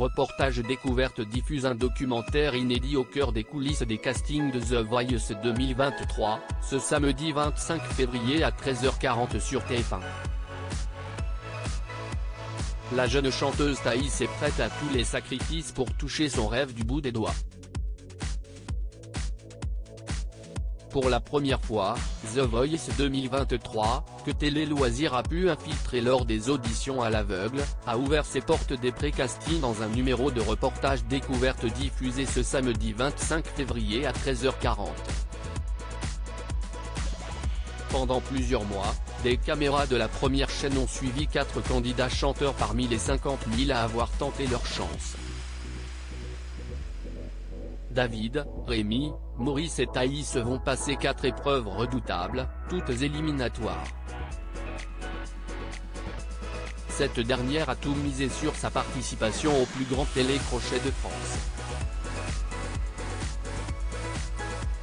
Reportage Découverte diffuse un documentaire inédit au cœur des coulisses des castings de The Voice 2023, ce samedi 25 février à 13h40 sur TF1. La jeune chanteuse Thaïs est prête à tous les sacrifices pour toucher son rêve du bout des doigts. Pour la première fois, The Voice 2023, que Télé Loisirs a pu infiltrer lors des auditions à l'aveugle, a ouvert ses portes des pré-castings dans un numéro de reportage Découverte diffusé ce samedi 25 février à 13h40. Pendant plusieurs mois, des caméras de la première chaîne ont suivi 4 candidats chanteurs parmi les 50 000 à avoir tenté leur chance. David, Rémi, Maurice et Thaïs vont passer 4 épreuves redoutables, toutes éliminatoires. Cette dernière a tout misé sur sa participation au plus grand télécrochet de France.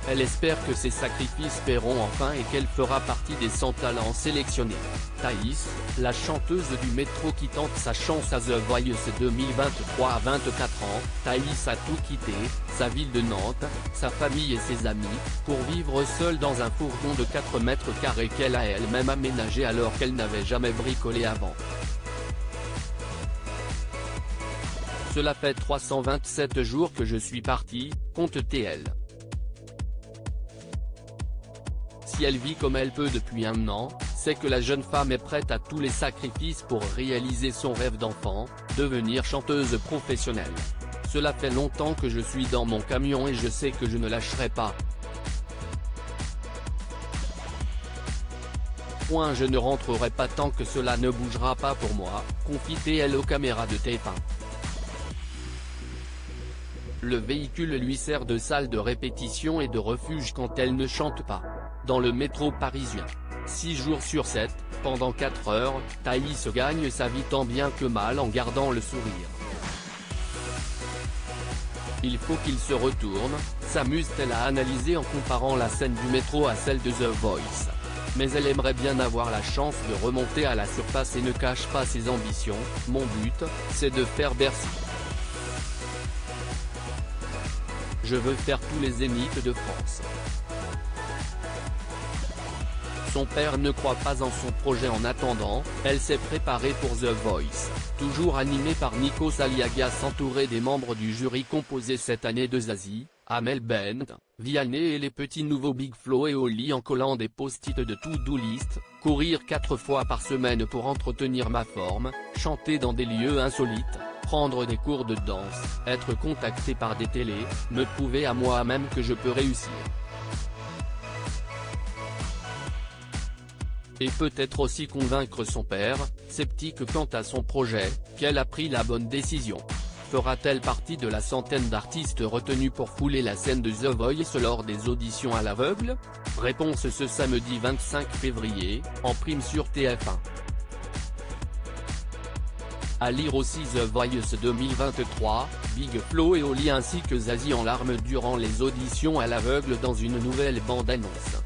Elle espère que ses sacrifices paieront enfin et qu'elle fera partie des 100 talents sélectionnés. Thaïs, la chanteuse du métro qui tente sa chance à The Voice 2023 à 24 ans, Thaïs a tout quitté, sa ville de Nantes, sa famille et ses amis, pour vivre seule dans un fourgon de 4 mètres carrés qu'elle a elle-même aménagé alors qu'elle n'avait jamais bricolé avant. Cela fait 327 jours que je suis partie, compte-t-elle. Si elle vit comme elle peut depuis un an, c'est que la jeune femme est prête à tous les sacrifices pour réaliser son rêve d'enfant, devenir chanteuse professionnelle. Cela fait longtemps que je suis dans mon camion et je sais que je ne lâcherai pas. Je ne rentrerai pas tant que cela ne bougera pas pour moi, confie-t-elle aux caméras de TF1. Le véhicule lui sert de salle de répétition et de refuge quand elle ne chante pas. Dans le métro parisien, 6 jours sur 7, pendant 4 heures, Thaïs gagne sa vie tant bien que mal en gardant le sourire. Il faut qu'il se retourne, s'amuse-t-elle à analyser en comparant la scène du métro à celle de The Voice. Mais elle aimerait bien avoir la chance de remonter à la surface et ne cache pas ses ambitions. Mon but, c'est de faire Bercy. Je veux faire tous les zéniths de France. Son père ne croit pas en son projet en attendant, elle s'est préparée pour The Voice, toujours animée par Nikos Aliagas entouré des membres du jury composé cette année de Zazie, Amel Bent, Vianney et les petits nouveaux Big Flo et Oli en collant des post-it de to-do list, courir 4 fois par semaine pour entretenir ma forme, chanter dans des lieux insolites, prendre des cours de danse, être contacté par des télés, me prouver à moi-même que je peux réussir. Et peut-être aussi convaincre son père, sceptique quant à son projet, qu'elle a pris la bonne décision. Fera-t-elle partie de la centaine d'artistes retenus pour fouler la scène de The Voice lors des auditions à l'aveugle? Réponse ce samedi 25 février, en prime sur TF1. À lire aussi The Voice 2023, Big Flo et Oli ainsi que Zazie en larmes durant les auditions à l'aveugle dans une nouvelle bande-annonce.